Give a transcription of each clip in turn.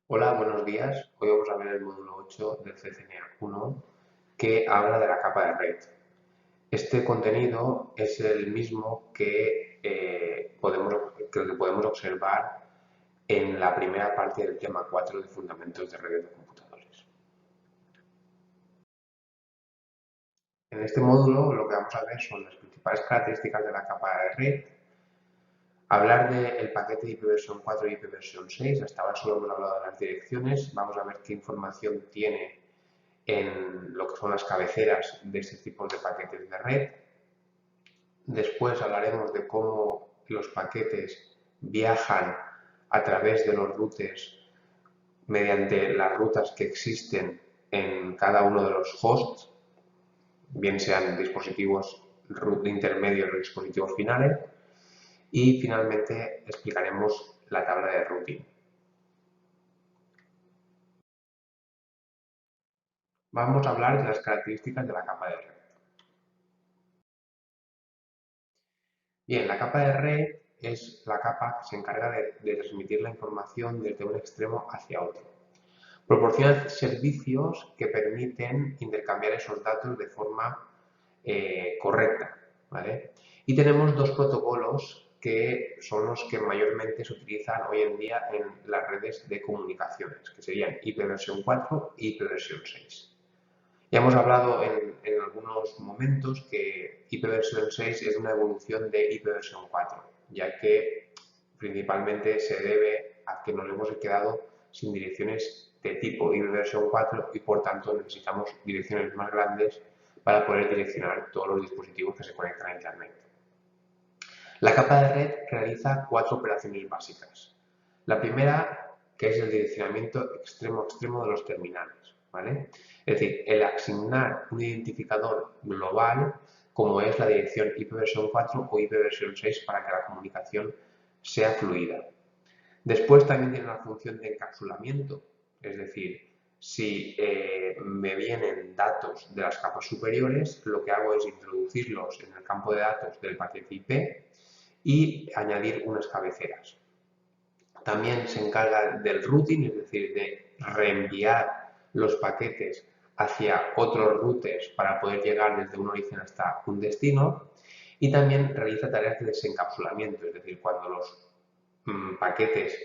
Hola, buenos días. Hoy vamos a ver el módulo 8 del CCNA 1 que habla de la capa de red. Este contenido es el mismo que podemos observar en la primera parte del tema 4 de Fundamentos de Redes de Computadores. En este módulo lo que vamos a ver son las principales características de la capa de red, hablar del paquete IPv 4 y IPv 6. Hasta ahora solo hemos hablado de las direcciones. Vamos a ver qué información tiene en lo que son las cabeceras de este tipo de paquetes de red. Después hablaremos de cómo los paquetes viajan a través de los routers mediante las rutas que existen en cada uno de los hosts, bien sean dispositivos intermedios o dispositivos finales. Y finalmente explicaremos la tabla de routing. Vamos a hablar de las características de la capa de red. Bien, la capa de red es la capa que se encarga de transmitir la información desde un extremo hacia otro. Proporciona servicios que permiten intercambiar esos datos de forma correcta, ¿vale? Y tenemos dos protocolos que son los que mayormente se utilizan hoy en día en las redes de comunicaciones, que serían IPv4 y IPv6. Ya hemos hablado en algunos momentos que IPv6 es una evolución de IPv4, ya que principalmente se debe a que nos hemos quedado sin direcciones de tipo IPv4 y por tanto necesitamos direcciones más grandes para poder direccionar todos los dispositivos que se conectan a Internet. La capa de red realiza 4 operaciones básicas. La primera, que es el direccionamiento extremo a extremo de los terminales, ¿vale? Es decir, el asignar un identificador global como es la dirección IPv4 o IPv6 para que la comunicación sea fluida. Después también tiene una función de encapsulamiento, es decir, si me vienen datos de las capas superiores, lo que hago es introducirlos en el campo de datos del paquete IP y añadir unas cabeceras. También se encarga del routing, es decir, de reenviar los paquetes hacia otros routers para poder llegar desde un origen hasta un destino. Y también realiza tareas de desencapsulamiento, es decir, cuando los paquetes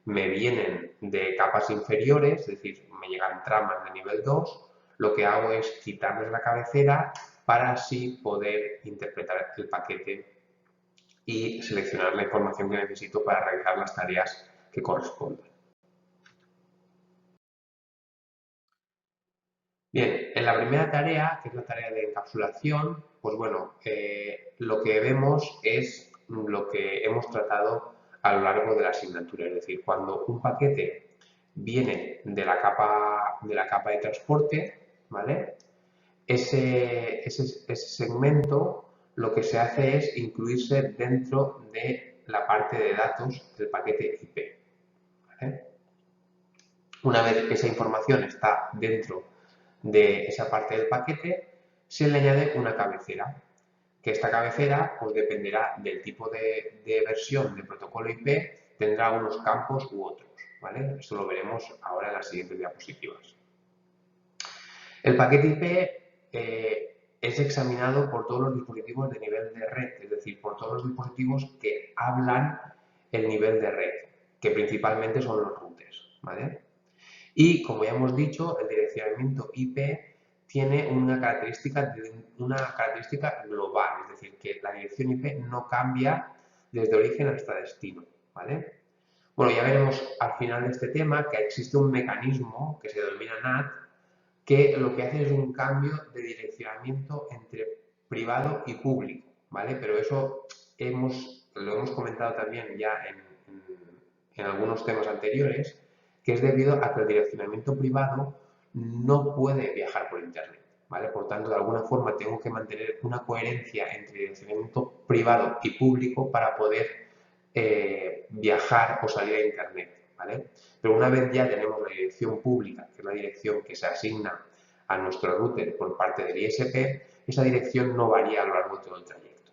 me vienen de capas inferiores, es decir, me llegan tramas de nivel 2, lo que hago es quitarles la cabecera para así poder interpretar el paquete y seleccionar la información que necesito para realizar las tareas que correspondan. Bien, en la primera tarea, que es la tarea de encapsulación, pues bueno, lo que vemos es lo que hemos tratado a lo largo de la asignatura, es decir, cuando un paquete viene de la capa de transporte, ¿vale? Ese segmento lo que se hace es incluirse dentro de la parte de datos del paquete IP, ¿vale? Una vez que esa información está dentro de esa parte del paquete, se le añade una cabecera, que esta cabecera pues dependerá del tipo de versión de protocolo IP, tendrá unos campos u otros, ¿vale? Esto lo veremos ahora en las siguientes diapositivas. El paquete IP es examinado por todos los dispositivos de nivel de red, es decir, por todos los dispositivos que hablan el nivel de red, que principalmente son los routers, ¿vale? Y, como ya hemos dicho, el direccionamiento IP tiene una característica global, es decir, que la dirección IP no cambia desde origen hasta destino, ¿vale? Bueno, ya veremos al final de este tema que existe un mecanismo que se denomina NAT, que lo que hace es un cambio de direccionamiento entre privado y público, ¿vale? Pero eso lo hemos comentado también ya en algunos temas anteriores, que es debido a que el direccionamiento privado no puede viajar por Internet, ¿vale? Por tanto, de alguna forma tengo que mantener una coherencia entre direccionamiento privado y público para poder viajar o salir a Internet, ¿vale? Pero una vez ya tenemos la dirección pública, que es la dirección que se asigna a nuestro router por parte del ISP, esa dirección no varía a lo largo de todo el trayecto.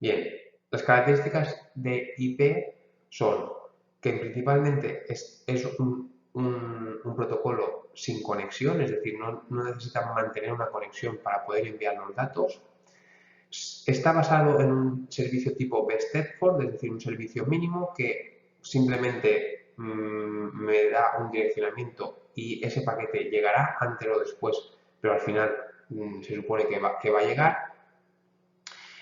Bien, Las características de IP son que principalmente es un protocolo sin conexión, es decir, no necesita mantener una conexión para poder enviar los datos. Está basado en un servicio tipo best effort, es decir, un servicio mínimo que simplemente me da un direccionamiento y ese paquete llegará antes o después, pero al final se supone que va a llegar.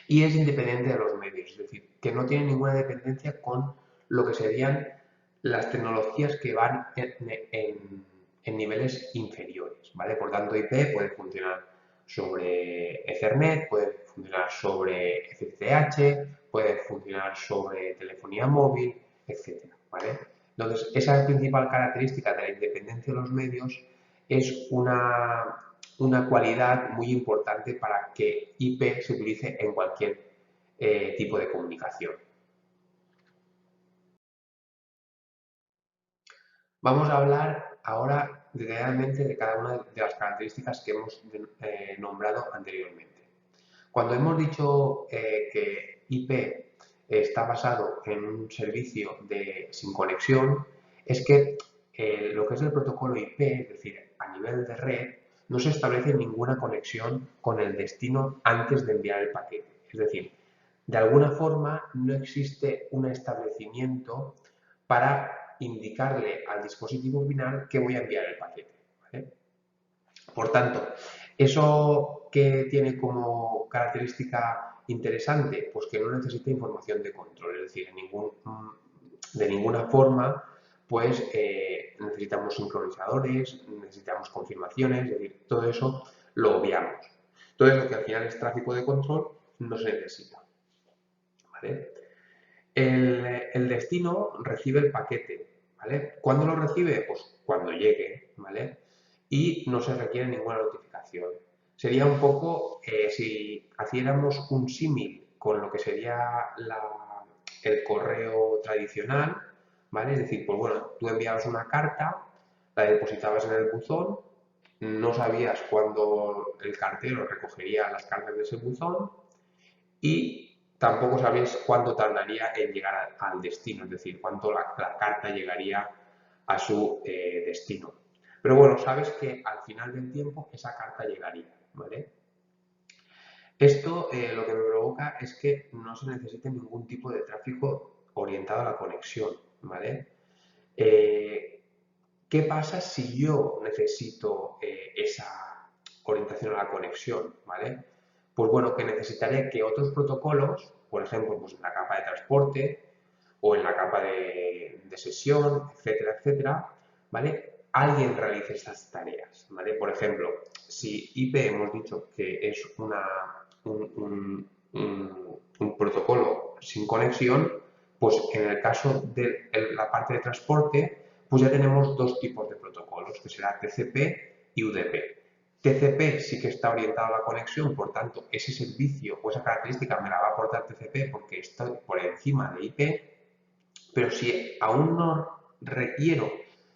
Y es independiente de los medios, es decir, que no tiene ninguna dependencia con lo que serían las tecnologías que van en niveles inferiores, ¿vale? Por tanto, IP puede funcionar sobre Ethernet, puede funcionar sobre FTTH, puede funcionar sobre telefonía móvil, etcétera, ¿vale? Entonces, esa principal característica de la independencia de los medios es una cualidad muy importante para que IP se utilice en cualquier tipo de comunicación. Vamos a hablar ahora detalladamente de cada una de las características que hemos nombrado anteriormente. Cuando hemos dicho que IP está basado en un servicio sin conexión, es que lo que es el protocolo IP, es decir, a nivel de red, no se establece ninguna conexión con el destino antes de enviar el paquete. Es decir, de alguna forma no existe un establecimiento para indicarle al dispositivo final que voy a enviar el paquete, ¿vale? Por tanto, ¿eso qué tiene como característica interesante? Pues que no necesita información de control, es decir, de ninguna forma pues necesitamos sincronizadores, necesitamos confirmaciones, es decir, todo eso lo obviamos. Todo eso que al final es tráfico de control no se necesita, ¿vale? El destino recibe el paquete, ¿vale? ¿Cuándo lo recibe? Pues cuando llegue, ¿vale? Y no se requiere ninguna notificación. Sería un poco, si hiciéramos un símil con lo que sería el correo tradicional, ¿vale? Es decir, pues bueno, tú enviabas una carta, la depositabas en el buzón, no sabías cuándo el cartero recogería las cartas de ese buzón y tampoco sabías cuánto tardaría en llegar al destino, es decir, cuánto la carta llegaría a su destino. Pero bueno, sabes que al final del tiempo esa carta llegaría, ¿vale? Esto lo que me provoca es que no se necesite ningún tipo de tráfico orientado a la conexión, ¿vale? Eh, ¿Qué pasa si yo necesito esa orientación a la conexión, ¿vale? Pues bueno, que necesitaré que otros protocolos, por ejemplo, pues en la capa de transporte o en la capa de sesión, etcétera, etcétera, ¿vale? Alguien realice estas tareas, ¿vale? Por ejemplo, si IP hemos dicho que es un protocolo sin conexión, pues en el caso de la parte de transporte, pues ya tenemos dos tipos de protocolos, que será TCP y UDP. TCP sí que está orientado a la conexión, por tanto, ese servicio o esa característica me la va a aportar TCP porque estoy por encima de IP, pero si aún no requiero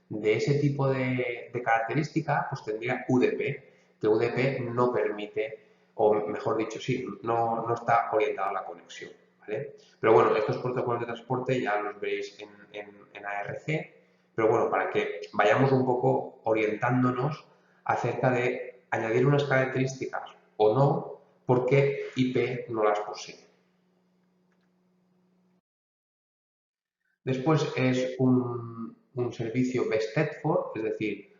de ese tipo de característica, pues tendría UDP, que UDP no permite, o mejor dicho, sí, no está orientado a la conexión, ¿vale? Pero bueno, estos protocolos de transporte ya los veréis en ARC, pero bueno, para que vayamos un poco orientándonos acerca de añadir unas características o no, porque IP no las posee. Después es un servicio best effort, es decir,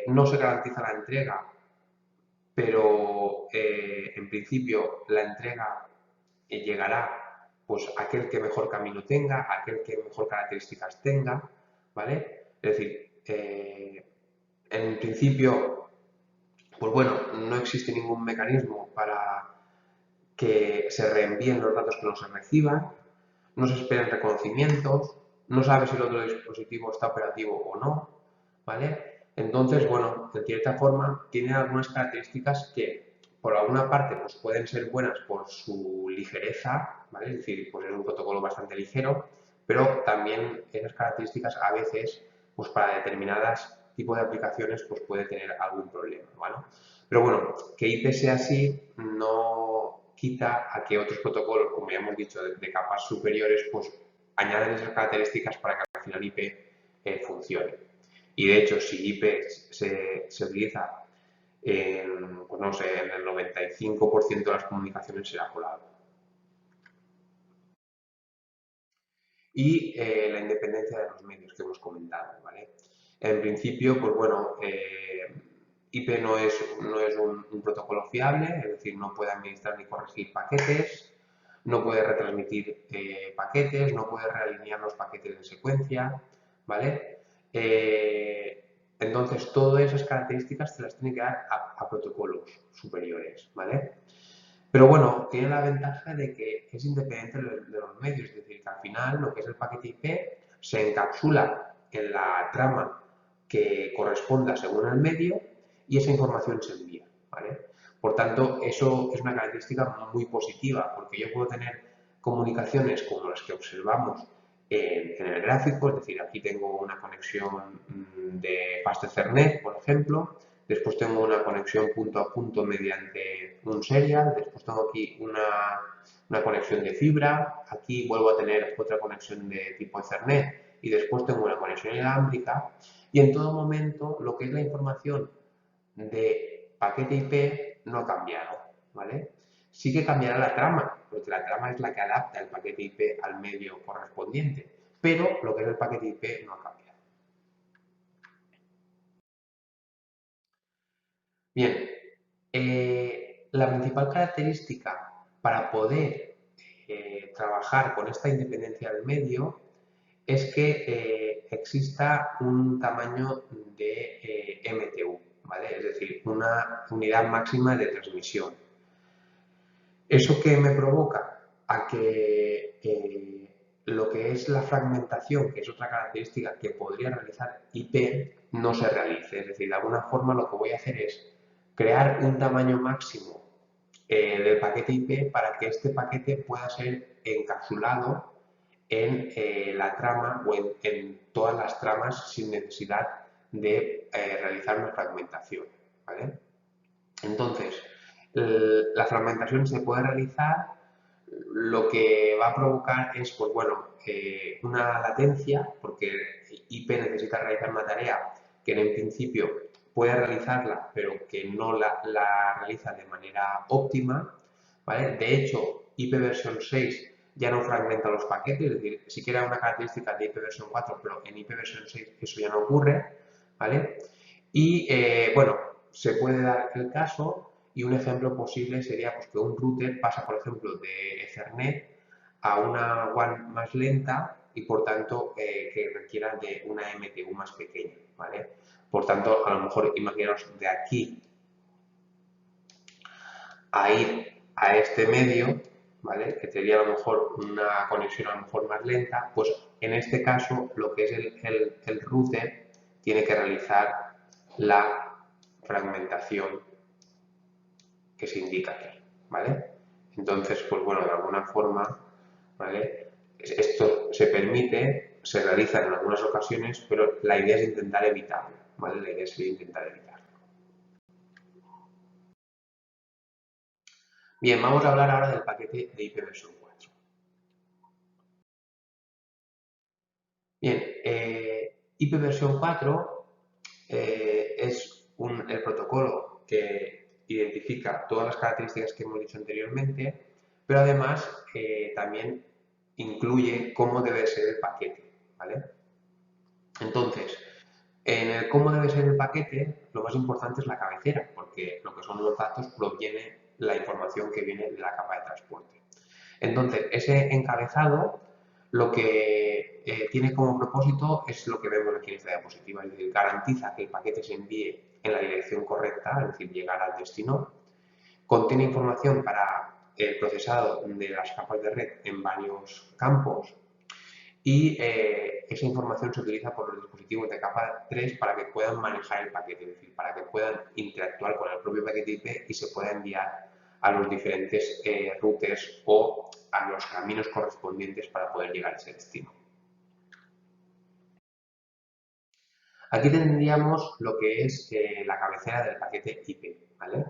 no se garantiza la entrega, pero en principio la entrega llegará pues aquel que mejor camino tenga, aquel que mejor características tenga, ¿vale? Es decir, en principio, pues bueno, no existe ningún mecanismo para que se reenvíen los datos que no se reciban, no se esperan reconocimientos, no sabe si el otro dispositivo está operativo o no, ¿vale? Entonces, bueno, de cierta forma tiene algunas características que, por alguna parte, pues pueden ser buenas por su ligereza, ¿vale? Es decir, pues es un protocolo bastante ligero, pero también esas características a veces, pues para determinadas tipos de aplicaciones, pues puede tener algún problema, ¿vale? Pero bueno, que IP sea así quita a que otros protocolos, como ya hemos dicho, de capas superiores, pues añaden esas características para que al final IP funcione. Y de hecho, si IP se utiliza pues no sé, en el 95% de las comunicaciones será colado. Y la independencia de los medios que hemos comentado, ¿vale? En principio, pues bueno, IP no es un protocolo fiable, es decir, no puede administrar ni corregir paquetes, no puede retransmitir paquetes, no puede realinear los paquetes en secuencia, ¿vale? Entonces, todas esas características se las tiene que dar a protocolos superiores, ¿vale? Pero bueno, tiene la ventaja de que es independiente de los medios, es decir, que al final lo que es el paquete IP se encapsula en la trama que corresponda según el medio y esa información se envía, ¿vale? Por tanto, eso es una característica muy positiva, porque yo puedo tener comunicaciones como las que observamos en el gráfico, es decir, aquí tengo una conexión de Fast Ethernet, por ejemplo, después tengo una conexión punto a punto mediante un serial, después tengo aquí una conexión de fibra, aquí vuelvo a tener otra conexión de tipo Ethernet y después tengo una conexión inalámbrica y en todo momento lo que es la información de paquete IP no ha cambiado, ¿vale? Sí que cambiará la trama, porque la trama es la que adapta el paquete IP al medio correspondiente, pero lo que es el paquete IP no ha cambiado. Bien, la principal característica para poder trabajar con esta independencia del medio es que exista un tamaño de MTU, ¿vale? Es decir, una unidad máxima de transmisión. ¿Eso qué me provoca? A que lo que es la fragmentación, que es otra característica que podría realizar IP, no se realice. Es decir, de alguna forma lo que voy a hacer es crear un tamaño máximo del paquete IP para que este paquete pueda ser encapsulado en la trama o en todas las tramas sin necesidad de realizar una fragmentación, ¿vale? Entonces, la fragmentación se puede realizar, lo que va a provocar es, pues bueno, una latencia, porque IP necesita realizar una tarea que en el principio puede realizarla, pero que no la realiza de manera óptima, ¿vale? De hecho, IP versión 6 ya no fragmenta los paquetes, es decir, sí que era una característica de IP versión 4, pero en IP versión 6 eso ya no ocurre, ¿vale? Y bueno, se puede dar el caso y un ejemplo posible sería pues, que un router pasa, por ejemplo, de Ethernet a una WAN más lenta y por tanto que requiera de una MTU más pequeña, ¿vale? Por tanto, a lo mejor imaginaos de aquí a ir a este medio, ¿vale? Que sería a lo mejor una conexión a lo mejor más lenta, pues en este caso lo que es el router tiene que realizar la fragmentación que se indica aquí, ¿vale? Entonces, pues bueno, de alguna forma, ¿vale? Esto se permite, se realiza en algunas ocasiones, pero la idea es intentar evitarlo, ¿vale? La idea sería intentar evitarlo. Bien, vamos a hablar ahora del paquete de IPv4. Bien, IPv4 es el protocolo que identifica todas las características que hemos dicho anteriormente, pero además también incluye cómo debe ser el paquete, ¿vale? Entonces, en el cómo debe ser el paquete, lo más importante es la cabecera, porque lo que son los datos proviene la información que viene de la capa de transporte. Entonces, ese encabezado lo que tiene como propósito es lo que vemos aquí en esta diapositiva, es decir, garantiza que el paquete se envíe en la dirección correcta, es decir, llegar al destino, contiene información para el procesado de las capas de red en varios campos y esa información se utiliza por los dispositivos de capa 3 para que puedan manejar el paquete, es decir, para que puedan interactuar con el propio paquete IP y se pueda enviar a los diferentes routers o a los caminos correspondientes para poder llegar a ese destino. Aquí tendríamos lo que es la cabecera del paquete IP, ¿vale?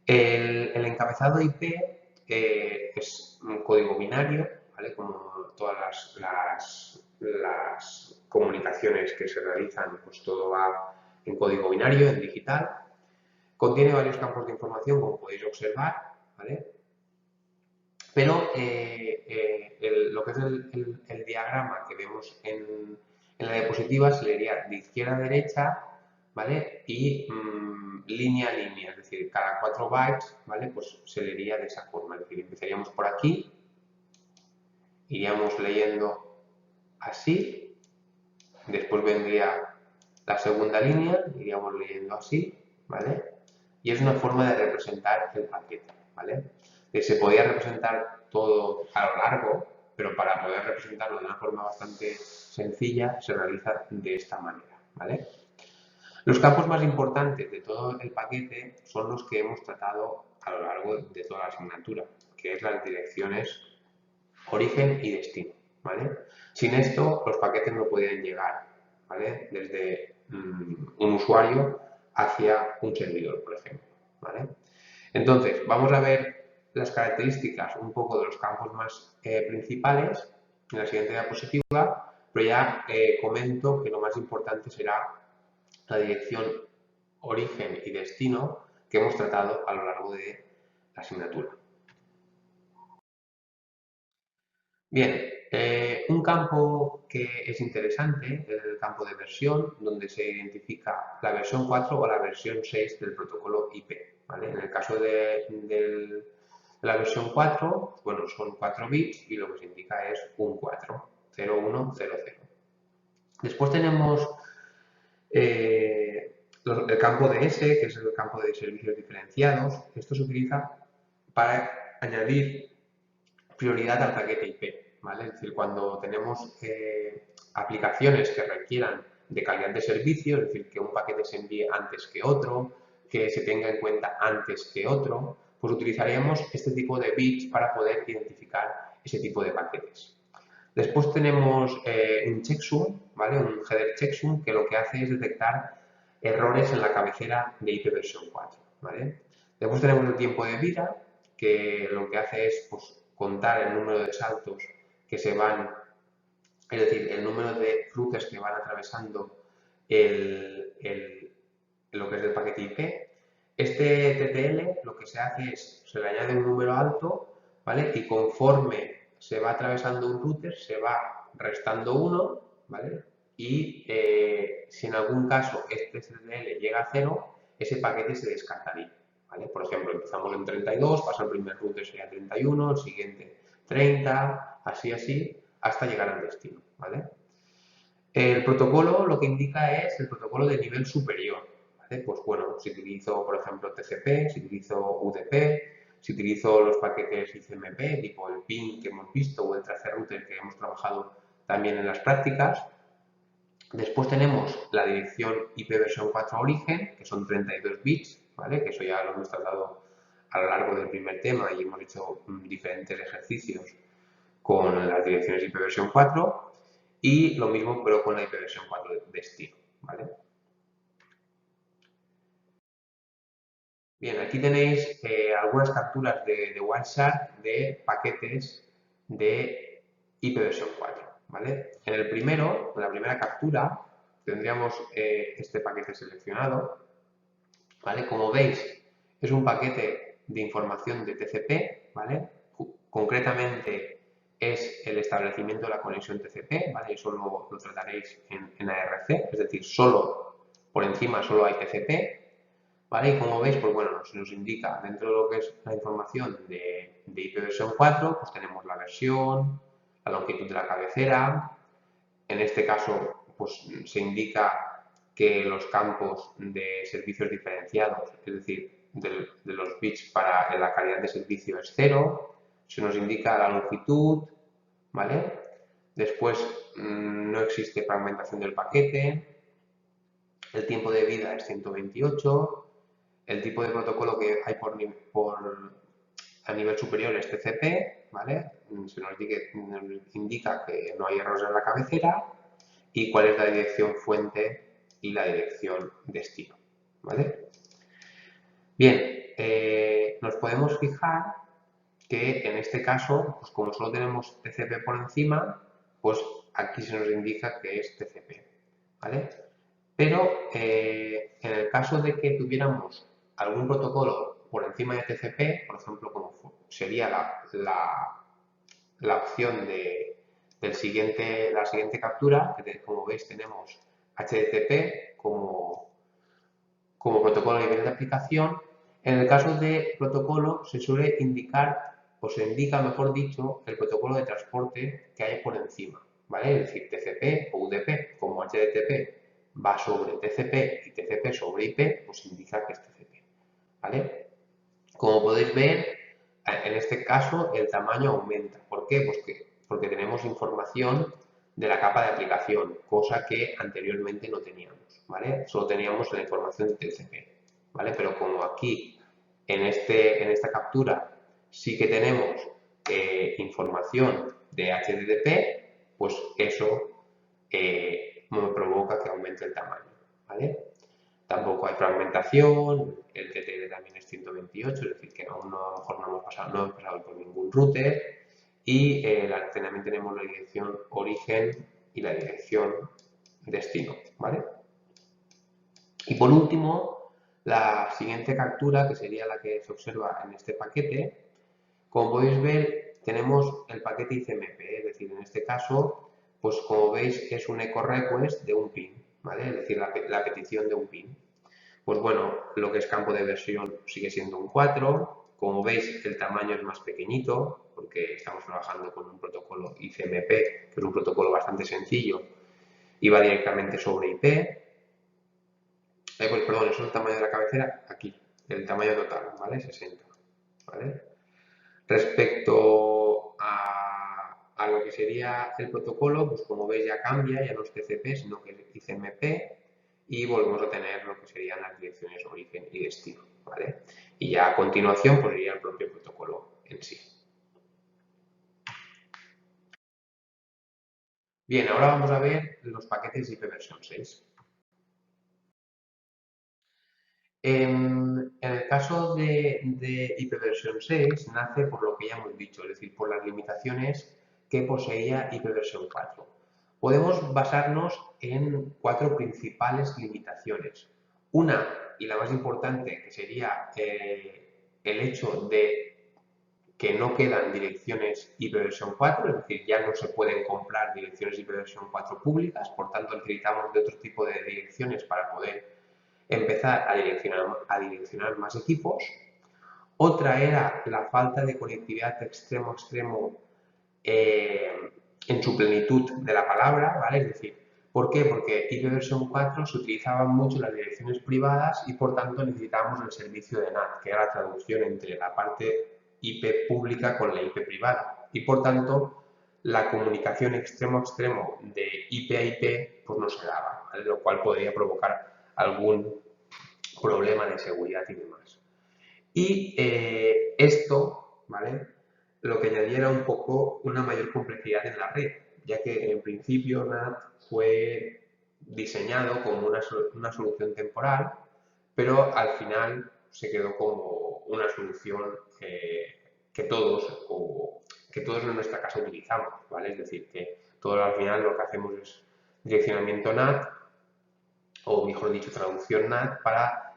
El encabezado IP es un código binario, ¿vale? Como todas las comunicaciones que se realizan, pues todo va en código binario, en digital. Contiene varios campos de información, como podéis observar, ¿vale? Pero lo que es el diagrama que vemos en la diapositiva se leería de izquierda a derecha, ¿vale? Y línea a línea, es decir, cada 4 bytes, ¿vale? Pues se leería de esa forma, es decir, empezaríamos por aquí, iríamos leyendo así, después vendría la segunda línea, iríamos leyendo así, ¿vale? Y es una forma de representar el paquete, ¿vale? Se podía representar todo a lo largo, pero para poder representarlo de una forma bastante sencilla se realiza de esta manera, ¿vale? Los campos más importantes de todo el paquete son los que hemos tratado a lo largo de toda la asignatura, que es las direcciones origen y destino, ¿vale? Sin esto, los paquetes no podían llegar, ¿vale? Desde un usuario hacia un servidor, por ejemplo, ¿vale? Entonces, vamos a ver las características un poco de los campos más principales en la siguiente diapositiva, pero ya comento que lo más importante será la dirección origen y destino que hemos tratado a lo largo de la asignatura. Bien, un campo que es interesante es el campo de versión, donde se identifica la versión 4 o la versión 6 del protocolo IP, ¿vale? En el caso de la versión 4, bueno, son 4 bits y lo que se indica es un 4, 0100. Después tenemos el campo de S, que es el campo de servicios diferenciados. Esto se utiliza para añadir prioridad al paquete IP, ¿vale? Es decir, cuando tenemos aplicaciones que requieran de calidad de servicio, es decir, que un paquete se envíe antes que otro, que se tenga en cuenta antes que otro, pues utilizaríamos este tipo de bits para poder identificar ese tipo de paquetes. Después tenemos un checksum, ¿vale? Un header checksum que lo que hace es detectar errores en la cabecera de IP versión 4, ¿vale? Después tenemos el tiempo de vida, que lo que hace es pues, contar el número de saltos que se van, es decir, el número de cruces que van atravesando lo que es el paquete IP. Este TTL lo que se hace es, se le añade un número alto, ¿vale? Y conforme se va atravesando un router, se va restando uno, ¿vale? Y si en algún caso este TTL llega a 0, ese paquete se descartaría, ¿vale? Por ejemplo, empezamos en 32, pasa el primer router sería 31, el siguiente 30, así, hasta llegar al destino, ¿vale? El protocolo lo que indica es el protocolo de nivel superior, ¿vale? Pues bueno, si utilizo, por ejemplo, TCP, si utilizo UDP, si utilizo los paquetes ICMP, tipo el PIN que hemos visto o el tracerouter que hemos trabajado también en las prácticas. Después tenemos la dirección IP versión 4 origen, que son 32 bits, ¿vale? Que eso ya lo hemos tratado a lo largo del primer tema y hemos hecho diferentes ejercicios con las direcciones IP versión 4 y lo mismo pero con la IP versión 4 de destino, ¿vale? Bien, aquí tenéis algunas capturas de Wireshark de paquetes de IP versión 4, ¿vale? En el primero, en la primera captura, tendríamos este paquete seleccionado, ¿vale? Como veis, es un paquete de información de TCP, ¿vale? Concretamente es el establecimiento de la conexión TCP, ¿vale? Eso lo trataréis en ARC, es decir, solo por encima solo hay TCP, ¿vale? Y como veis, pues bueno, se nos indica dentro de lo que es la información de IP versión 4, pues tenemos la versión, la longitud de la cabecera, en este caso, pues se indica que los campos de servicios diferenciados, es decir, de los bits para la calidad de servicio es 0, se nos indica la longitud, ¿vale? Después no existe fragmentación del paquete, el tiempo de vida es 128, el tipo de protocolo que hay a nivel superior es TCP, ¿vale? Se nos indica que no hay errores en la cabecera y cuál es la dirección fuente y la dirección destino, ¿vale? Bien, nos podemos fijar que en este caso, pues como solo tenemos TCP por encima, pues aquí se nos indica que es TCP, ¿vale? Pero en el caso de que tuviéramos algún protocolo por encima de TCP, por ejemplo, como sería la opción la siguiente captura, que como veis tenemos HTTP como protocolo de nivel de aplicación. En el caso de protocolo se suele indicar, o se indica, mejor dicho, el protocolo de transporte que hay por encima, ¿vale? Es decir, TCP o UDP, como HTTP va sobre TCP y TCP sobre IP, pues indica que es TCP, ¿vale? Como podéis ver, en este caso el tamaño aumenta. ¿Por qué? Pues porque tenemos información de la capa de aplicación, cosa que anteriormente no teníamos, ¿vale? Solo teníamos la información de TCP, ¿vale? Pero como aquí en esta captura sí que tenemos información de HTTP, pues eso me provoca que aumente el tamaño, ¿vale? Tampoco hay fragmentación, el TTL también es 128, es decir, que aún no, a lo mejor no hemos pasado por ningún router y también tenemos la dirección origen y la dirección destino, ¿vale? Y por último, la siguiente captura, que sería la que se observa en este paquete, como podéis ver, tenemos el paquete ICMP, es decir, en este caso, pues como veis es un echo request de un pin, ¿vale? Es decir, la petición de un pin. Pues bueno, lo que es campo de versión sigue siendo un 4. Como veis, el tamaño es más pequeñito porque estamos trabajando con un protocolo ICMP, que es un protocolo bastante sencillo y va directamente sobre IP. Pues, perdón, eso es el tamaño de la cabecera aquí, el tamaño total, ¿vale? 60, ¿vale? Respecto a lo que sería el protocolo, pues como veis ya cambia, ya no es TCP, sino que es ICMP y volvemos a tener lo que serían las direcciones origen y destino, ¿vale? Y ya a continuación pues iría el propio protocolo en sí. Bien, ahora vamos a ver los paquetes IP versión 6. En el caso de IPv 6 nace por lo que ya hemos dicho, es decir, por las limitaciones que poseía IPv4. Podemos basarnos en 4 principales limitaciones. Una, y la más importante, que sería el hecho de que no quedan direcciones IPv4, es decir, ya no se pueden comprar direcciones IPv4 públicas, por tanto necesitamos de otro tipo de direcciones para poder empezar a direccionar más equipos. Otra era la falta de conectividad extremo a extremo en su plenitud de la palabra, ¿vale? Es decir, ¿por qué? Porque IPv4 se utilizaban mucho las direcciones privadas y por tanto necesitábamos el servicio de NAT, que era la traducción entre la parte IP pública con la IP privada. Y por tanto, la comunicación extremo a extremo de IP a IP pues no se daba, ¿vale? Lo cual podría provocar algún problema de seguridad y demás. Y esto, ¿vale? Lo que añadía era un poco una mayor complejidad en la red, ya que en principio NAT fue diseñado como una solución temporal, pero al final se quedó como una solución que todos en nuestra casa utilizamos, ¿vale? Es decir, que todos al final lo que hacemos es direccionamiento NAT, o mejor dicho, traducción NAT para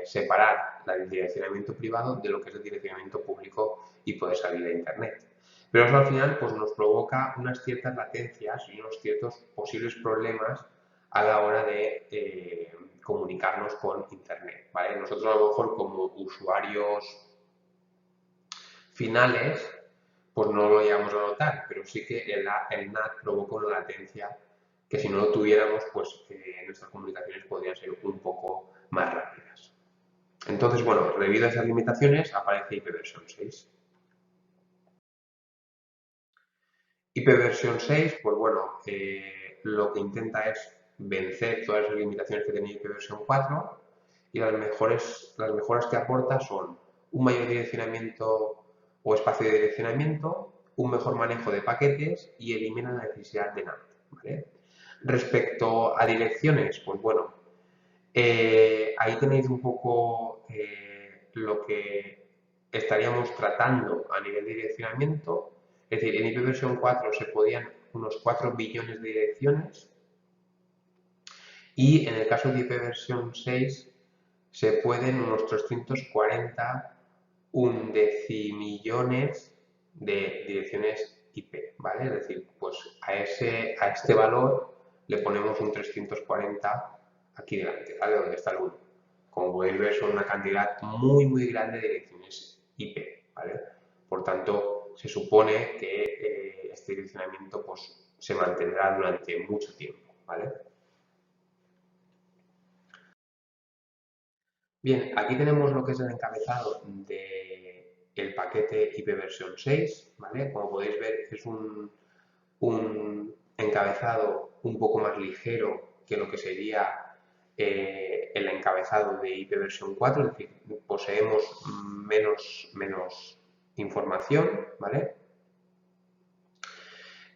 separar el direccionamiento privado de lo que es el direccionamiento público y poder salir a Internet. Pero eso al final pues, nos provoca unas ciertas latencias y unos ciertos posibles problemas a la hora de comunicarnos con Internet, ¿vale? Nosotros a lo mejor como usuarios finales pues no lo llegamos a notar, pero sí que el NAT provoca una latencia que si no lo tuviéramos, pues nuestras comunicaciones podrían ser un poco más rápidas. Entonces, bueno, debido a esas limitaciones aparece IPv 6. IPv 6, pues bueno, lo que intenta es vencer todas esas limitaciones que tenía IPv4 y las mejoras que aporta son un mayor direccionamiento o espacio de direccionamiento, un mejor manejo de paquetes y elimina la necesidad de NAT, ¿vale? Respecto a direcciones, pues bueno, ahí tenéis un poco lo que estaríamos tratando a nivel de direccionamiento. Es decir, en IP versión 4 se podían unos 4 billones de direcciones y en el caso de IP versión 6 se pueden unos 340 undecimillones de direcciones IP, ¿vale? Es decir, pues a este valor le ponemos un 340 aquí delante, ¿vale? Donde está el 1. Como podéis ver, son una cantidad muy grande de direcciones IP, ¿vale? Por tanto, se supone que este direccionamiento pues, se mantendrá durante mucho tiempo, ¿vale? Bien, aquí tenemos lo que es el encabezado del paquete IP versión 6, ¿vale? Como podéis ver, es un encabezado un poco más ligero que lo que sería el encabezado de IP versión 4, es decir, poseemos menos información, ¿vale?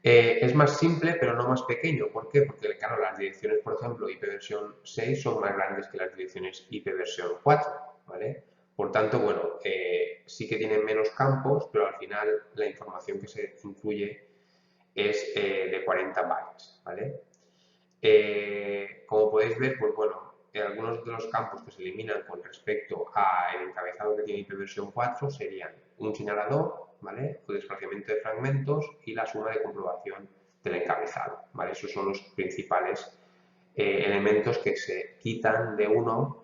Es más simple, pero no más pequeño. ¿Por qué? Porque, claro, las direcciones, por ejemplo, IP versión 6 son más grandes que las direcciones IP versión 4, ¿vale? Por tanto, bueno, sí que tienen menos campos, pero al final la información que se incluye es de 40 bytes, ¿vale? Como podéis ver, pues bueno, algunos de los campos que se eliminan con respecto al encabezado que tiene IP versión 4 serían un señalador, ¿vale? O desplazamiento de fragmentos y la suma de comprobación del encabezado, ¿vale? Esos son los principales elementos que se quitan de uno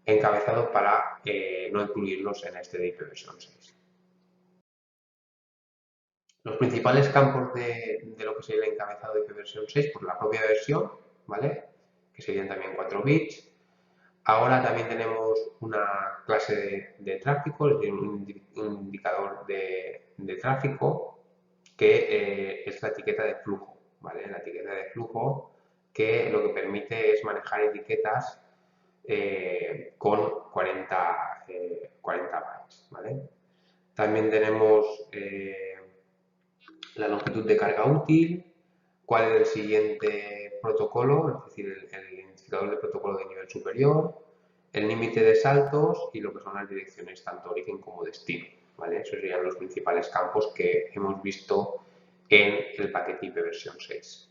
encabezado para no incluirlos en este de IP versión 6. Los principales campos de lo que sería el encabezado de IP versión 6, pues la propia versión, ¿vale? Que serían también 4 bits. Ahora también tenemos una clase de tráfico, es decir, un indicador de tráfico que es la etiqueta de flujo, ¿vale? La etiqueta de flujo que lo que permite es manejar etiquetas con 40 bytes, ¿vale? También tenemos la longitud de carga útil, cuál es el siguiente protocolo, es decir, el identificador de protocolo de nivel superior, el límite de saltos y lo que son las direcciones tanto origen como destino, ¿vale? Esos serían los principales campos que hemos visto en el paquete IP versión 6.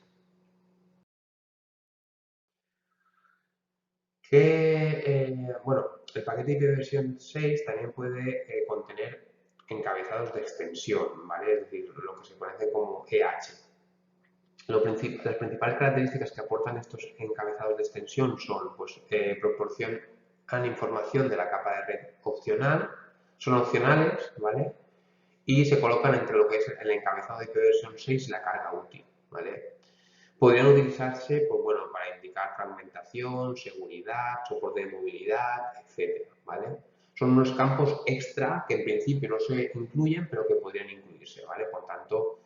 Bueno, el paquete IP versión 6 también puede contener encabezados de extensión, ¿vale? Es decir, lo que se conoce como EH. Las principales características que aportan estos encabezados de extensión son, pues, proporcionan información de la capa de red opcional, son opcionales, ¿vale? Y se colocan entre lo que es el encabezado de IP versión 6 y la carga útil, ¿vale? Podrían utilizarse, pues bueno, para indicar fragmentación, seguridad, soporte de movilidad, etcétera, ¿vale? Son unos campos extra que en principio no se incluyen, pero que podrían incluirse, ¿vale? Por tanto,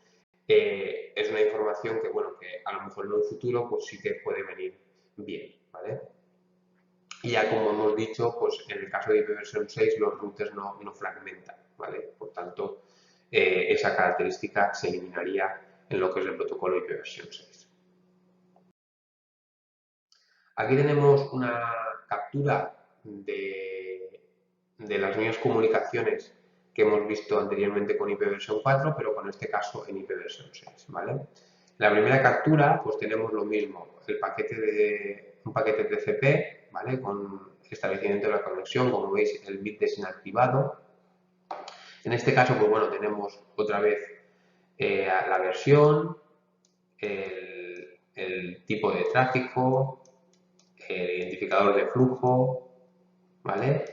es una información que, bueno, que a lo mejor en un futuro pues sí que puede venir bien, ¿vale? Y ya como hemos dicho, pues en el caso de IP versión 6 los routers no fragmentan, ¿vale? Por tanto, esa característica se eliminaría en lo que es el protocolo IP versión 6. Aquí tenemos una captura de las mismas comunicaciones que hemos visto anteriormente con IP versión 4, pero con este caso en IP versión 6, ¿vale? En la primera captura, pues tenemos lo mismo, un paquete TCP, ¿vale? Con establecimiento de la conexión, como veis, el bit desactivado. En este caso, pues bueno, tenemos otra vez la versión, el tipo de tráfico, el identificador de flujo, ¿vale?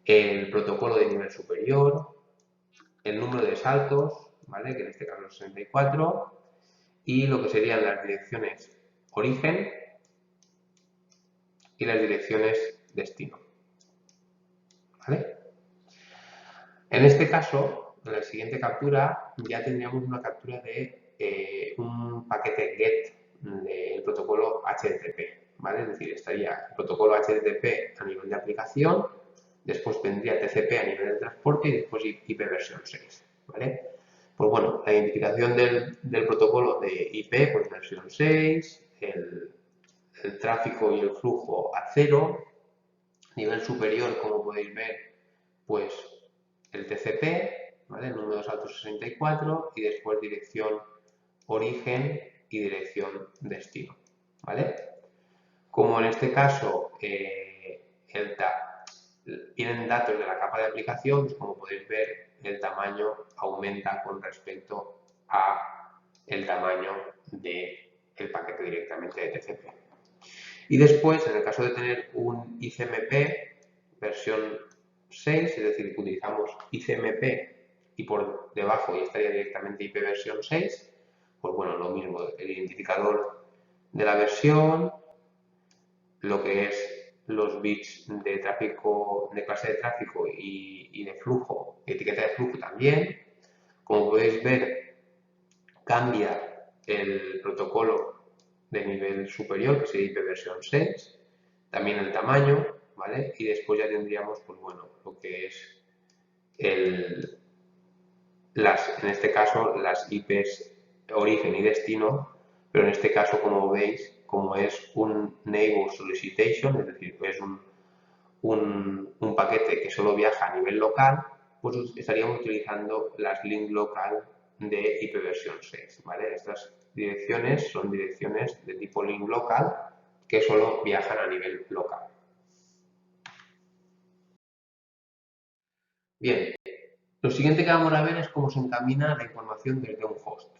El protocolo de nivel superior, el número de saltos, ¿vale? Que en este caso es 64, y lo que serían las direcciones origen y las direcciones destino, ¿vale? En este caso, en la siguiente captura, ya tendríamos una captura de un paquete GET del protocolo HTTP, ¿vale? Es decir, estaría el protocolo HTTP a nivel de aplicación, después vendría TCP a nivel de transporte y después IP versión 6, ¿vale? Pues bueno, la identificación del protocolo de IP, pues versión 6, el tráfico y el flujo a 0, nivel superior, como podéis ver, pues el TCP, ¿vale? El número salto 64 y después dirección origen y dirección destino, ¿vale? Como en este caso vienen datos de la capa de aplicación, pues como podéis ver, el tamaño aumenta con respecto a el tamaño del paquete directamente de TCP. Y después, en el caso de tener un ICMP versión 6, es decir, que utilizamos ICMP y por debajo ya estaría directamente IP versión 6, pues bueno, lo mismo, el identificador de la versión, lo que es los bits de tráfico, de clase de tráfico y de flujo, etiqueta de flujo también. Como podéis ver, cambia el protocolo de nivel superior, que sería IP versión 6, también el tamaño, ¿vale? Y después ya tendríamos, pues bueno, lo que es en este caso, las IPs origen y destino, pero en este caso, como veis, como es un Neighbor Solicitation, es decir, es un paquete que solo viaja a nivel local, pues estaríamos utilizando las link local de IP versión 6, ¿vale? Estas direcciones son direcciones de tipo link local que solo viajan a nivel local. Bien, lo siguiente que vamos a ver es cómo se encamina la información desde un host.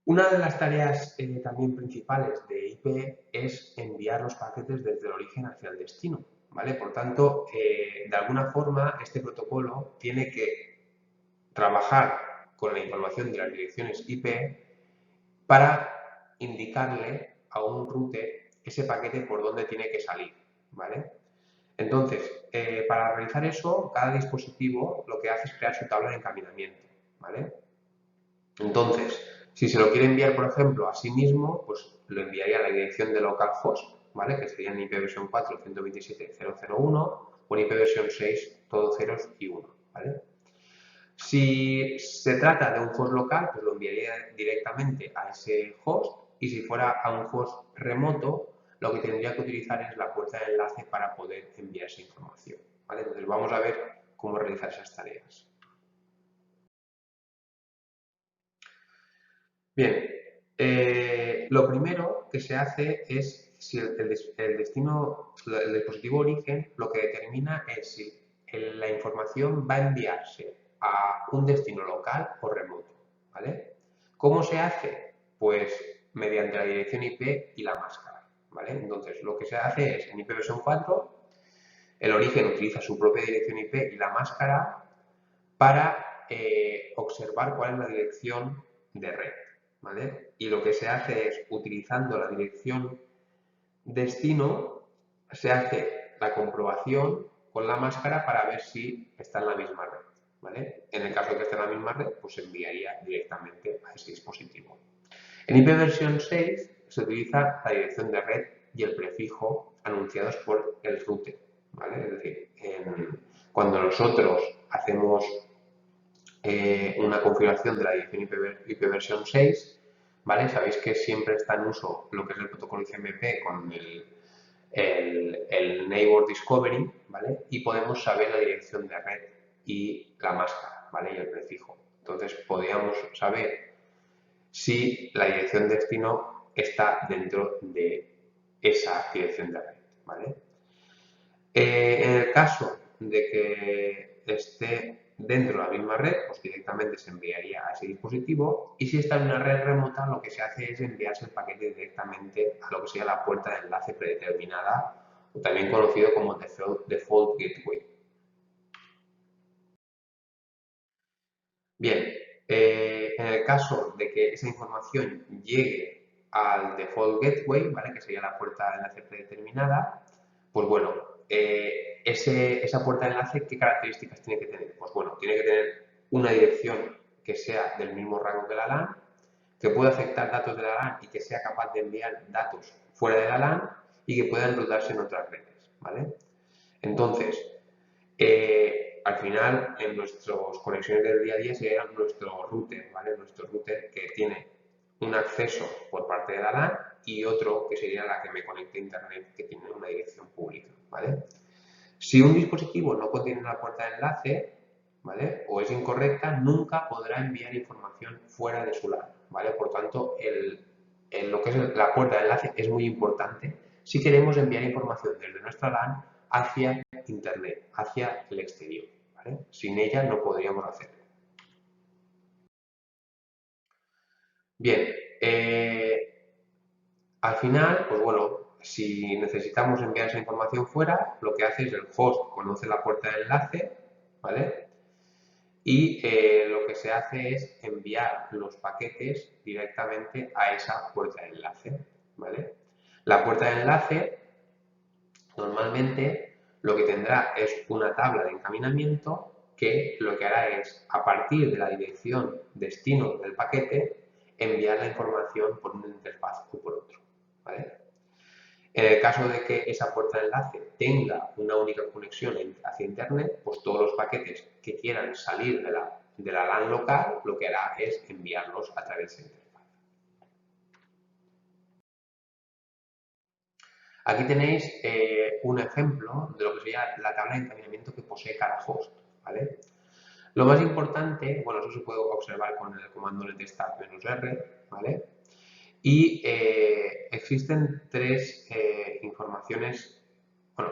Una de las tareas también principales de IP es enviar los paquetes desde el origen hacia el destino, ¿vale? Por tanto, de alguna forma, este protocolo tiene que trabajar con la información de las direcciones IP para indicarle a un router ese paquete por dónde tiene que salir, ¿vale? Entonces, para realizar eso, cada dispositivo lo que hace es crear su tabla de encaminamiento, ¿vale? Entonces, si se lo quiere enviar, por ejemplo, a sí mismo, pues lo enviaría a la dirección de localhost, ¿vale? Que sería en IP versión 4, 127.0.0.1 o en IP versión 6, todo ceros y 1, ¿vale? Si se trata de un host local, pues lo enviaría directamente a ese host y si fuera a un host remoto, lo que tendría que utilizar es la puerta de enlace para poder enviar esa información, ¿vale? Entonces vamos a ver cómo realizar esas tareas. Bien, lo primero que se hace es si el destino, el dispositivo origen, lo que determina es si la información va a enviarse a un destino local o remoto, ¿vale? ¿Cómo se hace? Pues mediante la dirección IP y la máscara, ¿vale? Entonces, lo que se hace es, en IP versión 4, el origen utiliza su propia dirección IP y la máscara para observar cuál es la dirección de red, ¿vale? Y lo que se hace es, utilizando la dirección destino, se hace la comprobación con la máscara para ver si está en la misma red, ¿vale? En el caso de que esté en la misma red, pues se enviaría directamente a ese dispositivo. En IP versión 6 se utiliza la dirección de red y el prefijo anunciados por el router, ¿vale? Es decir, cuando nosotros hacemos una configuración de la dirección IP versión 6, ¿vale? Sabéis que siempre está en uso lo que es el protocolo ICMP con el Neighbor Discovery, ¿vale? Y podemos saber la dirección de red y la máscara, ¿vale? Y el prefijo. Entonces, podríamos saber si la dirección destino está dentro de esa dirección de red, ¿vale? En el caso de que esté dentro de la misma red, pues directamente se enviaría a ese dispositivo y si está en una red remota lo que se hace es enviarse el paquete directamente a lo que sería la puerta de enlace predeterminada o también conocido como Default Gateway. Bien, en el caso de que esa información llegue al Default Gateway, ¿vale? Que sería la puerta de enlace predeterminada, pues bueno, esa puerta de enlace, ¿qué características tiene que tener? Pues bueno, tiene que tener una dirección que sea del mismo rango que la LAN, que pueda aceptar datos de la LAN y que sea capaz de enviar datos fuera de la LAN y que pueda enrutarse en otras redes, ¿vale? Entonces, al final, en nuestras conexiones del día a día sería nuestro router, ¿vale? Nuestro router que tiene un acceso por parte de la LAN y otro que sería la que me conecte a Internet, que tiene una dirección pública, ¿vale? Si un dispositivo no contiene una puerta de enlace, ¿vale?, o es incorrecta, nunca podrá enviar información fuera de su LAN, ¿vale? Por tanto, lo que es la puerta de enlace es muy importante si queremos enviar información desde nuestra LAN hacia Internet, hacia el exterior, ¿vale? Sin ella no podríamos hacerlo. Bien, al final, pues bueno, si necesitamos enviar esa información fuera, lo que hace es el host conoce la puerta de enlace, ¿vale? Y lo que se hace es enviar los paquetes directamente a esa puerta de enlace, ¿vale? La puerta de enlace normalmente lo que tendrá es una tabla de encaminamiento que lo que hará es, a partir de la dirección destino del paquete, enviar la información por una interfaz o por otro, ¿vale? En el caso de que esa puerta de enlace tenga una única conexión hacia Internet, pues todos los paquetes que quieran salir de la LAN local, lo que hará es enviarlos a través de interfaz. Aquí tenéis un ejemplo de lo que sería la tabla de encaminamiento que posee cada host, ¿vale? Lo más importante, bueno, eso se puede observar con el comando netstart-r, ¿vale? Y existen tres informaciones, bueno,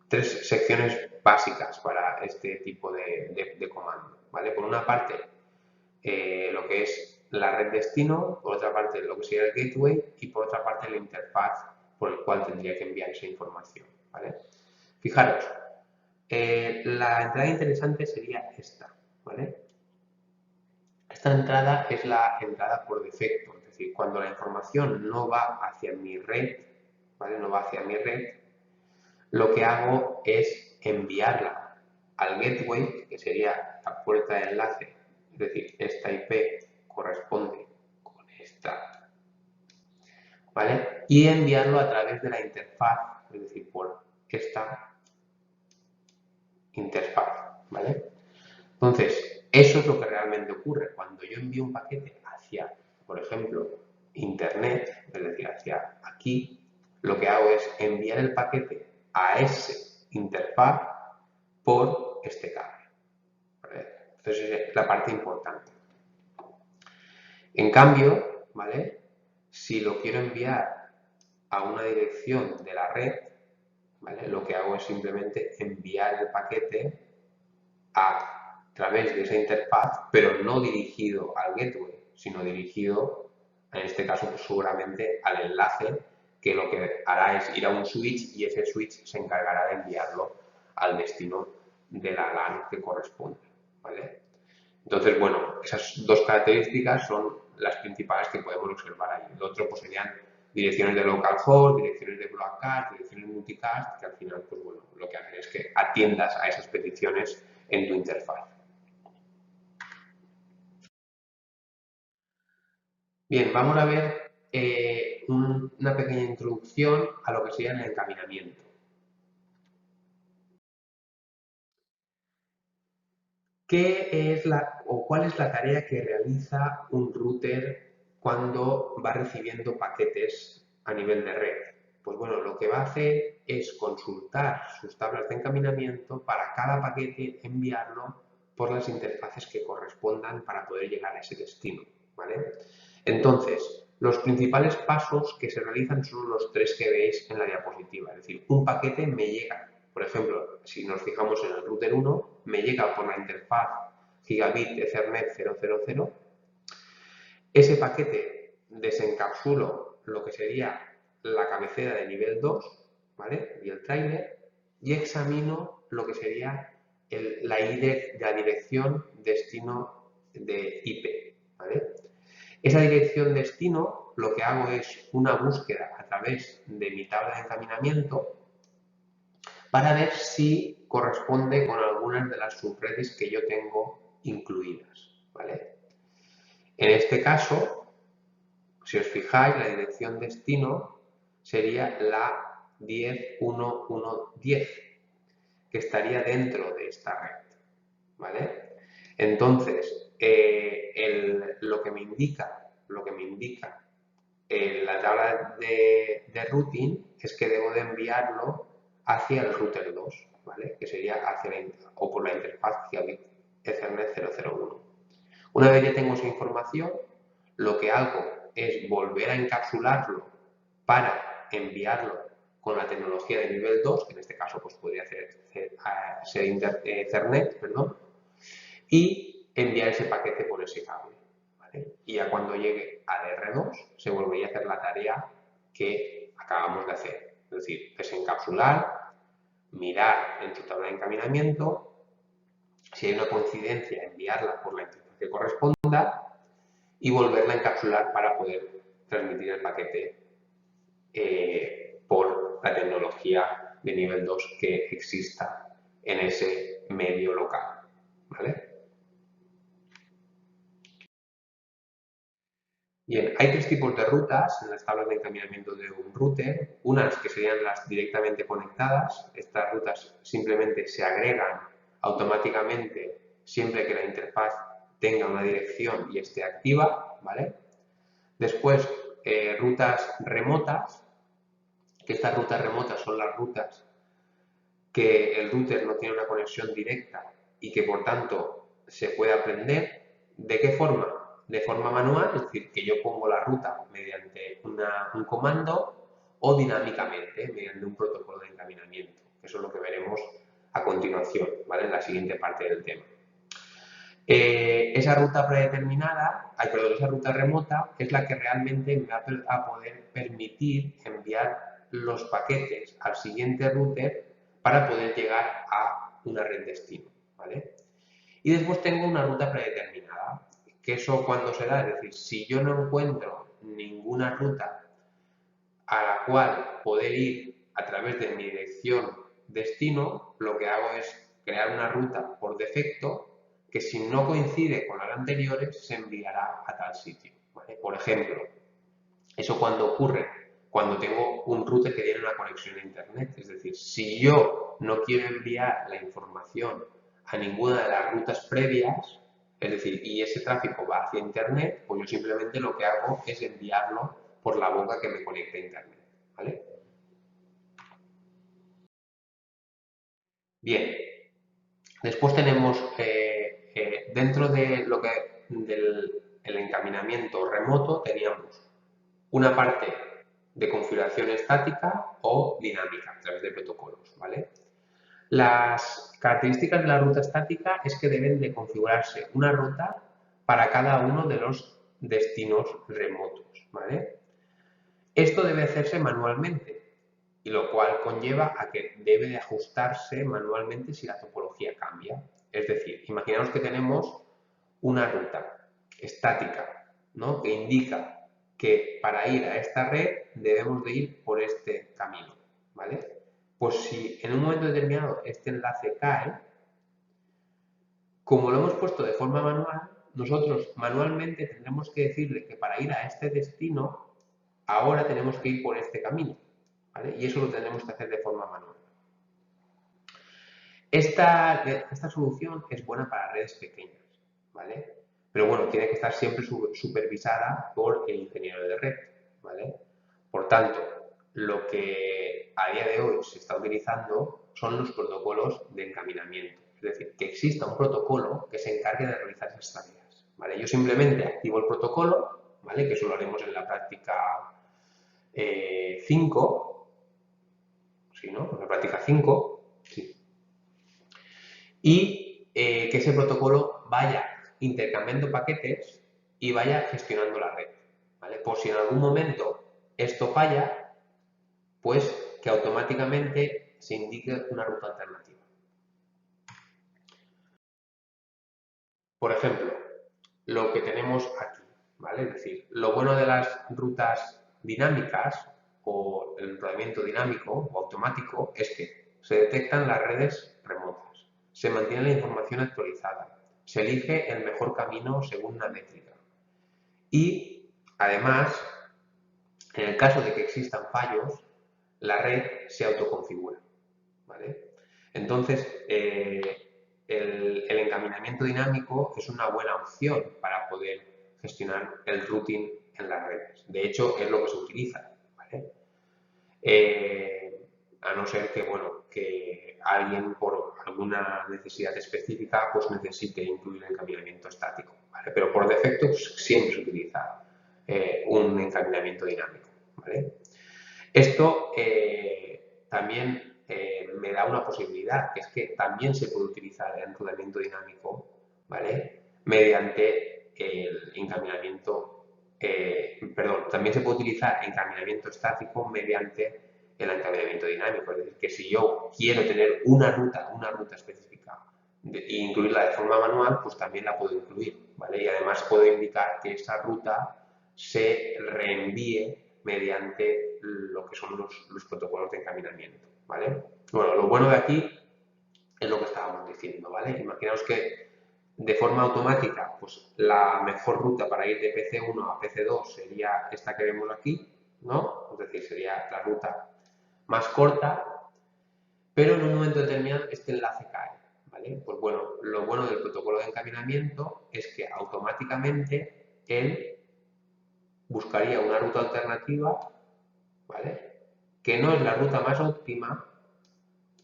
tres secciones básicas para este tipo de comando, ¿vale? Por una parte, lo que es la red destino, por otra parte, lo que sería el gateway y por otra parte, la interfaz por el cual tendría que enviar esa información, ¿vale? Fijaros, la entrada interesante sería esta, ¿vale? Esta entrada es la entrada por defecto, es decir, cuando la información no va hacia mi red, ¿vale? No va hacia mi red, lo que hago es enviarla al gateway, que sería la puerta de enlace, es decir, esta IP corresponde con esta, ¿vale? Y enviarlo a través de la interfaz, es decir, por esta interfaz, ¿vale? Entonces, eso es lo que realmente ocurre. Cuando yo envío un paquete hacia, por ejemplo, Internet, es decir, hacia aquí, lo que hago es enviar el paquete a ese interfaz por este cable, ¿vale? Entonces, es la parte importante. En cambio, ¿vale?, si lo quiero enviar a una dirección de la red, ¿vale?, lo que hago es simplemente enviar el paquete a través de esa interfaz, pero no dirigido al gateway, sino dirigido, en este caso, pues, seguramente al enlace, que lo que hará es ir a un switch y ese switch se encargará de enviarlo al destino de la LAN que corresponde, ¿vale? Entonces, bueno, esas dos características son las principales que podemos observar ahí. Lo otro pues serían direcciones de localhost, direcciones de broadcast, direcciones multicast, que al final, pues bueno, lo que hacen es que atiendas a esas peticiones en tu interfaz. Bien, vamos a ver una pequeña introducción a lo que sería el encaminamiento. ¿Qué es cuál es la tarea que realiza un router cuando va recibiendo paquetes a nivel de red? Pues bueno, lo que va a hacer es consultar sus tablas de encaminamiento para cada paquete enviarlo por las interfaces que correspondan para poder llegar a ese destino, ¿vale? Entonces, los principales pasos que se realizan son los tres que veis en la diapositiva. Es decir, un paquete me llega, por ejemplo, si nos fijamos en el router 1, me llega por la interfaz Gigabit Ethernet 000. Ese paquete desencapsulo lo que sería la cabecera de nivel 2, ¿vale?, y el trailer, y examino lo que sería la dirección destino de IP, ¿vale? Esa dirección destino lo que hago es una búsqueda a través de mi tabla de encaminamiento para ver si corresponde con algunas de las subredes que yo tengo incluidas, ¿vale? En este caso, si os fijáis, la dirección destino sería la 10.1.1.10, que estaría dentro de esta red, ¿vale? Entonces, lo que me indica la tabla de routing es que debo de enviarlo hacia el router 2, ¿vale? Que sería o por la interfaz Gigabit Ethernet 001. Una vez ya tengo esa información, lo que hago es volver a encapsularlo para enviarlo con la tecnología de nivel 2, que en este caso pues, podría ser Ethernet, perdón, y enviar ese paquete por ese cable. ¿Vale? Y ya cuando llegue al R2 se volvería a hacer la tarea que acabamos de hacer, es decir, desencapsular, mirar en su tabla de encaminamiento, si hay una coincidencia, enviarla por la interfaz que corresponda y volverla a encapsular para poder transmitir el paquete por la tecnología de nivel 2 que exista en ese medio local. ¿Vale? Bien, hay tres tipos de rutas en las tablas de encaminamiento de un router. Unas que serían las directamente conectadas. Estas rutas simplemente se agregan automáticamente siempre que la interfaz tenga una dirección y esté activa, ¿vale? Después, rutas remotas, que estas rutas remotas son las rutas que el router no tiene una conexión directa y que por tanto se puede aprender. ¿De qué forma? De forma manual, es decir, que yo pongo la ruta mediante un comando o dinámicamente mediante un protocolo de encaminamiento. Eso es lo que veremos a continuación, ¿vale? En la siguiente parte del tema. Esa ruta predeterminada, esa ruta remota es la que realmente me va a poder permitir enviar los paquetes al siguiente router para poder llegar a una red destino, ¿vale? Y después tengo una ruta predeterminada, que eso cuando se da, es decir, si yo no encuentro ninguna ruta a la cual poder ir a través de mi dirección destino, lo que hago es crear una ruta por defecto que si no coincide con las anteriores se enviará a tal sitio, ¿vale? Por ejemplo, eso cuando ocurre cuando tengo un router que tiene una conexión a internet, es decir, si yo no quiero enviar la información a ninguna de las rutas previas, es decir, y ese tráfico va hacia internet, pues yo simplemente lo que hago es enviarlo por la boca que me conecte a internet, ¿vale? Bien, después tenemos dentro de lo que del el encaminamiento remoto teníamos una parte de configuración estática o dinámica a través de protocolos, ¿vale? Las características de la ruta estática es que deben de configurarse una ruta para cada uno de los destinos remotos, ¿vale? Esto debe hacerse manualmente, y lo cual conlleva a que debe de ajustarse manualmente si la topología cambia. Es decir, imaginaos que tenemos una ruta estática, ¿no? Que indica que para ir a esta red debemos de ir por este camino, ¿vale? Pues si en un momento determinado este enlace cae, como lo hemos puesto de forma manual, nosotros manualmente tendremos que decirle que para ir a este destino, ahora tenemos que ir por este camino, ¿vale? Y eso lo tendremos que hacer de forma manual. Esta solución es buena para redes pequeñas, ¿vale? Pero bueno, tiene que estar siempre supervisada por el ingeniero de red, ¿vale? Por tanto, lo que a día de hoy se está utilizando son los protocolos de encaminamiento. Es decir, que exista un protocolo que se encargue de realizar esas tareas, ¿vale? Yo simplemente activo el protocolo, ¿vale? Que eso lo haremos en la práctica 5, ¿sí, no? En la práctica 5, sí. Y que ese protocolo vaya intercambiando paquetes y vaya gestionando la red, ¿vale? Por si en algún momento esto falla, pues que automáticamente se indique una ruta alternativa. Por ejemplo, lo que tenemos aquí, ¿vale? Es decir, lo bueno de las rutas dinámicas o el enrolamiento dinámico o automático es que se detectan las redes remotas, se mantiene la información actualizada, se elige el mejor camino según una métrica y, además, en el caso de que existan fallos, la red se autoconfigura, ¿vale? Entonces, el encaminamiento encaminamiento dinámico es una buena opción para poder gestionar el routing en las redes. De hecho, es lo que se utiliza, ¿vale? A no ser que, bueno, que alguien por alguna necesidad específica pues necesite incluir el encaminamiento estático, ¿vale? Pero por defecto siempre se utiliza un encaminamiento dinámico, ¿vale? Esto también me da una posibilidad, que es que también se puede utilizar el enrutamiento dinámico, ¿vale? Mediante el encaminamiento, perdón, también se puede utilizar encaminamiento estático mediante el encaminamiento dinámico. Es decir, que si yo quiero tener una ruta específica e incluirla de forma manual, pues también la puedo incluir, ¿vale? Y además puedo indicar que esa ruta se reenvíe mediante lo que son los protocolos de encaminamiento, ¿vale? Bueno, lo bueno de aquí es lo que estábamos diciendo, ¿vale? Imaginaos que de forma automática, pues la mejor ruta para ir de PC1 a PC2 sería esta que vemos aquí, ¿no? Es decir, sería la ruta más corta, pero en un momento determinado este enlace cae, ¿vale? Pues bueno, lo bueno del protocolo de encaminamiento es que automáticamente él buscaría una ruta alternativa, ¿vale? Que no es la ruta más óptima,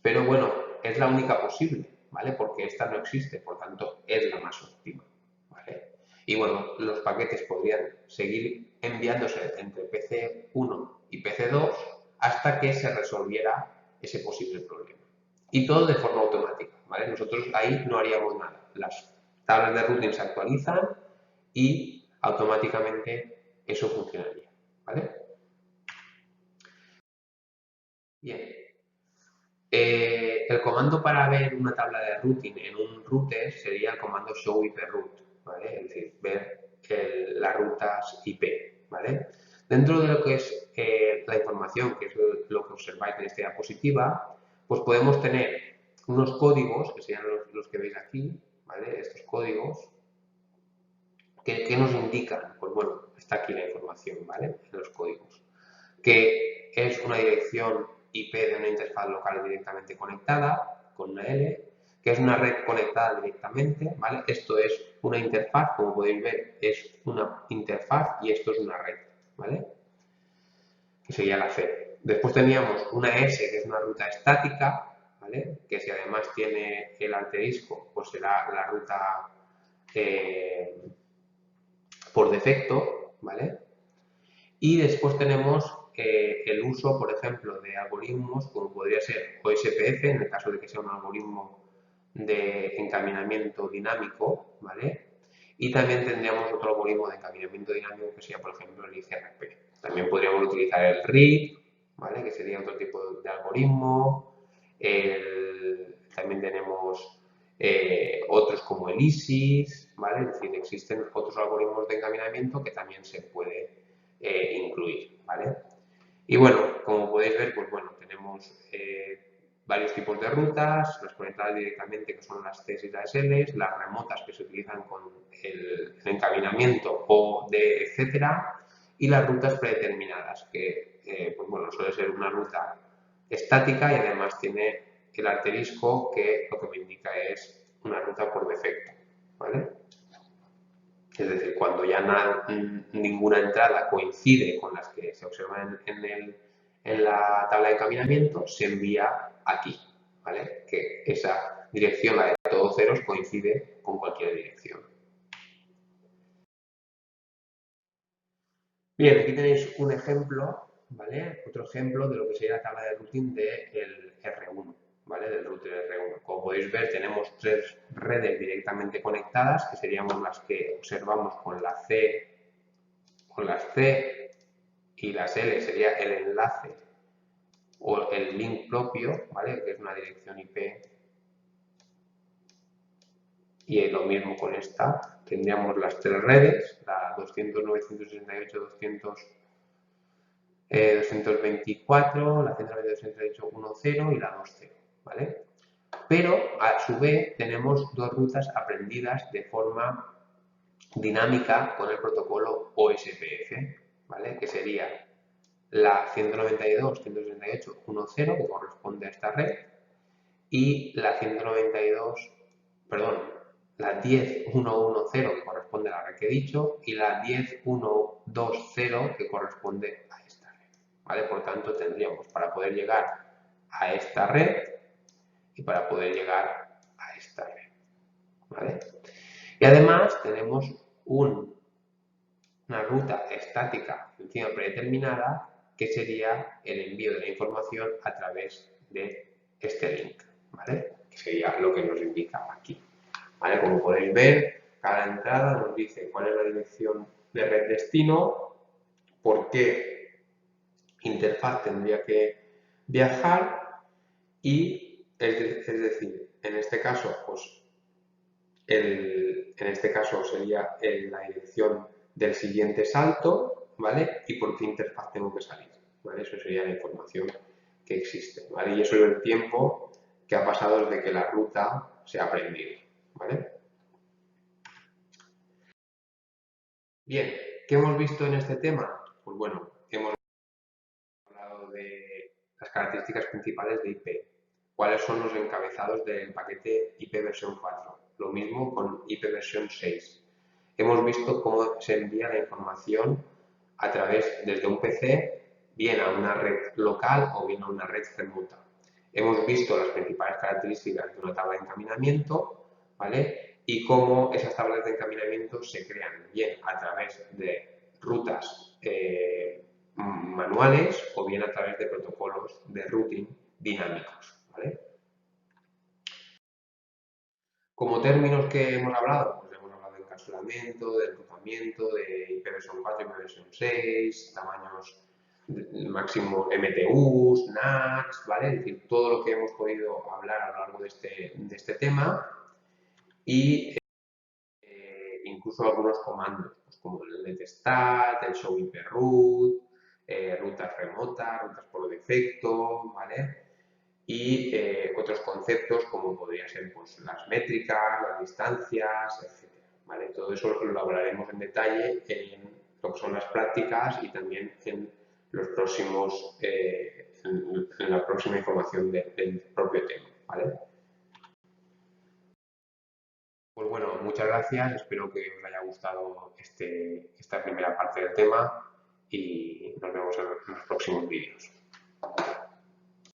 pero bueno, es la única posible, ¿vale? Porque esta no existe, por tanto, es la más óptima, ¿vale? Y bueno, los paquetes podrían seguir enviándose entre PC1 y PC2 hasta que se resolviera ese posible problema. Y todo de forma automática, ¿vale? Nosotros ahí no haríamos nada. Las tablas de routing se actualizan y automáticamente eso funcionaría, ¿vale? Bien. El comando para ver una tabla de routing en un router sería el comando show IP route, ¿vale? Es decir, ver las rutas IP, ¿vale? Dentro de lo que es la información, que es lo que observáis en esta diapositiva, pues podemos tener unos códigos, que serían los que veis aquí, ¿vale? Estos códigos, que nos indican, pues bueno, está aquí la información, ¿vale? En los códigos. Que es una dirección IP de una interfaz local directamente conectada con una L, que es una red conectada directamente, ¿vale? Esto es una interfaz, como podéis ver, es una interfaz y esto es una red, ¿vale? Que sería la C. Después teníamos una S, que es una ruta estática, ¿vale? Que si además tiene el asterisco, pues será la ruta por defecto, ¿vale? Y después tenemos el uso, por ejemplo, de algoritmos como podría ser OSPF, en el caso de que sea un algoritmo de encaminamiento dinámico, ¿vale? Y también tendríamos otro algoritmo de encaminamiento dinámico que sería, por ejemplo, el IGRP. También podríamos utilizar el RIP, ¿vale? Que sería otro tipo de algoritmo. También tenemos otros como el ISIS, ¿vale? Es decir, existen otros algoritmos de encaminamiento que también se puede incluir, ¿vale? Y bueno, como podéis ver, pues bueno, tenemos varios tipos de rutas, las conectadas directamente que son las Cs y las Ls, las remotas que se utilizan con el encaminamiento o de etcétera, y las rutas predeterminadas que, pues bueno, suele ser una ruta estática y además tiene el asterisco que lo que me indica es una ruta por defecto, ¿vale? Es decir, cuando ya ninguna entrada coincide con las que se observan en la tabla de encaminamiento, se envía aquí, ¿vale? Que esa dirección, la de todos ceros, coincide con cualquier dirección. Bien, aquí tenéis un ejemplo, ¿vale? Otro ejemplo de lo que sería la tabla de routing del R1, ¿vale? Del router R1. Como podéis ver, tenemos tres redes directamente conectadas, que seríamos las que observamos con las C y las L sería el enlace o el link propio, ¿vale? Que es una dirección IP. Y lo mismo con esta, tendríamos las tres redes, la 200.968.224, la 192.168.1.0 y la 2.0, ¿vale? Pero a su vez tenemos dos rutas aprendidas de forma dinámica con el protocolo OSPF, ¿vale? Que sería la 192.168.1.0, que corresponde a esta red, y la 192, perdón, la 10.1.1.0 que corresponde a la red que he dicho y la 10.1.2.0 que corresponde a esta red. ¿Vale? Por tanto, tendríamos para poder llegar a esta red y para poder llegar a esta red. ¿Vale? Y además tenemos una ruta estática encima predeterminada que sería el envío de la información a través de este link, ¿vale? Que sería lo que nos indica aquí. ¿Vale? Como podéis ver, cada entrada nos dice cuál es la dirección de red destino, por qué interfaz tendría que viajar y, es decir, en este caso, pues, sería la dirección del siguiente salto, ¿vale? Y por qué interfaz tengo que salir, ¿vale? Eso sería la información que existe, ¿vale? Y eso es el tiempo que ha pasado desde que la ruta se ha aprendido, ¿vale? Bien, ¿qué hemos visto en este tema? Pues bueno, hemos hablado de las características principales de IP. ¿Cuáles son los encabezados del paquete IP versión 4? Lo mismo con IP versión 6. Hemos visto cómo se envía la información a través, desde un PC, bien a una red local o bien a una red remota. Hemos visto las principales características de una tabla de encaminamiento, ¿vale? Y cómo esas tablas de encaminamiento se crean bien a través de rutas manuales o bien a través de protocolos de routing dinámicos, ¿vale? Como términos que hemos hablado, pues hemos hablado de encapsulamiento, de enrutamiento, de IPv4, IPv6, tamaños máximo MTUs, NACs, ¿vale? Es decir, todo lo que hemos podido hablar a lo largo de este tema y incluso algunos comandos, pues como el netstat, el show root, rutas remotas, rutas por defecto, ¿vale? Y otros conceptos como podría ser pues, las métricas, las distancias, etc. ¿Vale? Todo eso lo hablaremos en detalle en lo que son las prácticas y también en los próximos, en la próxima información del propio tema. ¿Vale? Pues bueno, muchas gracias, espero que os haya gustado esta primera parte del tema y nos vemos en los próximos vídeos.